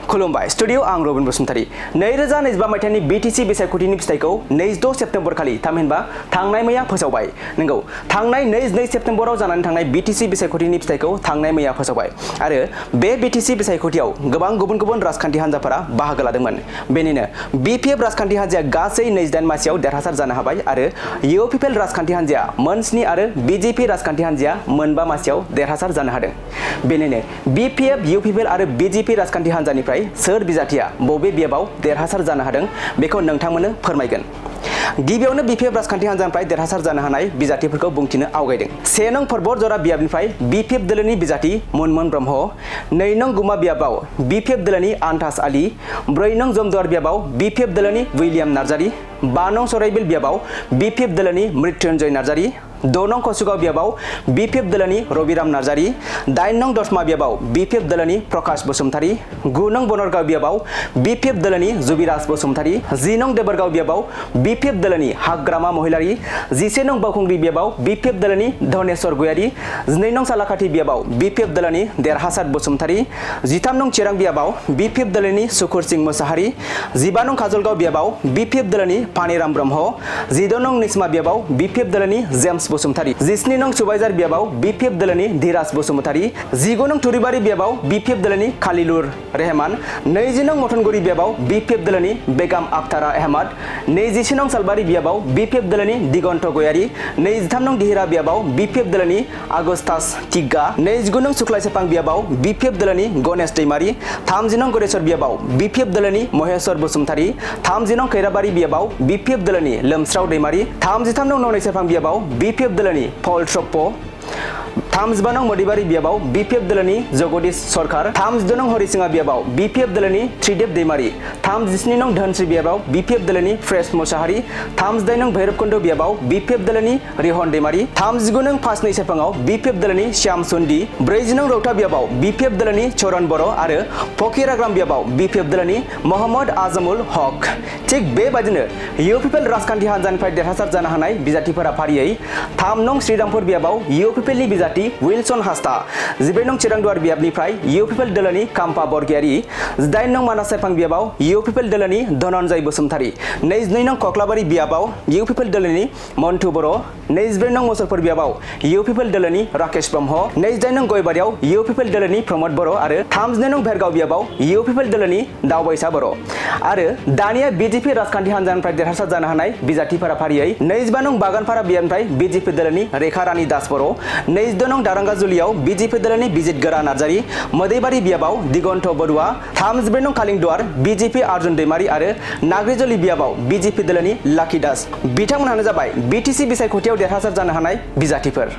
खुलुमबाय स्टुडियो आं रबिन बसुमतारी 2025 मायथाइनि बीटीसी बिसायख'थिनि फिथाइखौ 26 सेप्तेम्बर खालि थामहिनबा थांनाय मैया फोसावबाय। नंगौ, थांनाय 22 सेप्तेम्बराव जानानै थांनाय बीटीसी बिसायख'थिनि फिथाइखौ थांनाय मैया फोसावबाय आरो बे बीटीसी बिसायख'थियाव गोबां गुबुन राजखान्थि हान्जाफोरा बाहागो लादोंमोन। बेनिनो बीपीएफ राजखान्थि हान्जाया गासै 28 मासियाव देरहासार जानो हाबाय आरो यूपीपीएल राजखान्थि हान्जाया मोन 7 आरो बीजेपी राजखान्थि हान्जाया मोन 5 मासियाव देरहासार जानो हादों। बेनिनो बीपीएफ, यूपीपीएल आरो बीजेपी राजखान्थि हान्जानिफ्राय सोर बिजाथिया बबे बियाबाव देरहासार जानो हादों बेखौ नोंथांमोननो फोरमायगोन। गिबियावनो बीपीएफ राजखान्थि हान्जानिफ्राय देरहासार जानो हानाय बिजाथिफोरखौ बुंथिनो आवगायदों। 1 नं परबत जरा बियाबनिफ्राय बीपीएफ दोलोनि बिजाथि मुनमुन ब्रह्म, 2 नं गुमा बियाबाव बीपीएफ दोलोनि आन्तास आली, 4 नं जमदुवार बियाबाव बीपीएफ दोलोनि विलियाम नार्जारी, 5 नं सराइबिल बियाबाव बीपीएफ दोलोनि मृत्युंजय नार्जारी, 6 नं कसुगाव बियाबाव बीपीएफ दोलोनि रबिराम नार्जारी, 8 नं दतमा बियाबाव बीपीएफ दोलोनि प्रकाश बसुमतारी, 9 नं बनरगाव बियाबाव बीपीएफ दोलोनि जुबिराज बसुमतारी, 10 नं देबरगाव बियाबाव बीपीएफ दोलोनि हाग्रामा महिलारी, 11 नं बावखुंग्रि बियाबाव बीपीएफ दोलोनि धनेश्वर गयारी, 12 नं सालाकाथि बियाबाव बीपीएफ दोलोनि देरहासार बसुमतारी, 13 नं चिरां बियाबाव बीपीएफ दोलोनि सुकुर सिंह मोसाहारी, 15 नं काजलगाव बियाबाव बीपीएफ दोलोनि पानिराम ब्रह्म, 14 नं निस्मा बियाबाव बीपीएफ दोलोनि जेम्स बसुमतारी, 17 नं सुबाइजार बियाबाव बीपीएफ दोलोनि धीराज बसुमतारी, 15 नं थुरिबारि बियाबाव बीपीएफ दोलोनि खालिलुर रहमान, 20 नं मथनगुरि बियाबाव बीपीएफ दोलोनि बेगाम आख्तारा अहमद, 21 नं सालबारि बियाबाव बीपीएफ दोलोनि दिगन्त गयारी, 23 नं दिहिरा बियाबाव बीपीएफ दोलोनि आगस्तास टिग्गा, 29 नं सुक्लाय सेपां बियाबाव बीपीएफ दोलोनि गणेश दैमारी, 30 नं गरेश्वर बियाबाव बीपीएफ दोलोनि महेश्वर बसुमतारी, 30 नं खैराबारि बियाबाव बीपीएफ दोलोनि लोमस्राव दैमारी, 33 नं ननै सेपां बियाबाव बीपीएफ दोलोनि पल ट्रप्पो, 35 नं मदिबारि बियाबाव बीपीएफ दोलोनि जगदीश सरकार, 32 नं हरिसिंहा बियाबाव बीपीएफ दोलोनि त्रिदेव दैमारी, 37 नं धनश्री बियाबाव बीपीएफ दोलोनि फ्रेश मोसाहारी, 38 नं भैरबकुंड बियाबाव बीपीएफ दोलोनि रिहन दैमारी, 39 नं फासनै सेपाङाव बीपीएफ दोलोनि श्याम सुन्दी, 40 नं रौता बियाबाव बीपीएफ दोलोनि चरण बर' आरो फकीराग्राम बियाबाव बीपीएफ दोलोनि मोहम्मद आजमुल हक। थिग बेबादिनो यूपीपीएल राजखान्थि हान्जानिफ्राय देरहासार जानो हानाय बिजाथिफोरा फारियै 3 नं श्रीरामपुर बियाबाव यूपीपीएलनि बिजाथि विल्सन हास्ता, 14 नं चिरांदुवार बियाबनिफ्राय यूपीपीएल दोलोनि काम्पा बरगयारी, 18 नं मानास सेरफां बियाबाव यूपीपीएल दोलोनि धनन्जय बसुमतारी, 22 नं कक्लाबारि बियाबाव यूपीपीएल दोलोनि मन्टु बर', 24 नं मुसलपुर बियाबाव यूपीपीएल दोलोनि राकेश ब्रह्म, 28 नं गयबारियाव यूपीपीएल दोलोनि प्रमोद बर' आरो 32 नं भेरगाव बियाबाव यूपीपीएल दोलोनि दावबायसा बर'। आरो दानिया बीजेपी राजखान्थि हान्जानिफ्राय देरहासार जानो हानाय बिजाथिफोरा फारियै 25 नं बागानपारा बियाबनिफ्राय बीजेपी दोलोनि रेखा रानी दास बर', 22 नं दारांगाजुलियाव बीजेपी दोलोनि बिजित गोरा नार्जारी, मोदैबारि बियाबाव दिगन्त बरुवा, 34 नं कालिंदुवार बीजेपी अर्जुन दैमारी आरो नाग्रिजलि बियाबाव बीजेपी दोलोनि लाकी दास। बिथांमोनहानो जाबाय बीटीसी बिसायख'थियाव देरहासार जानो हानाय बिजाथिफोर।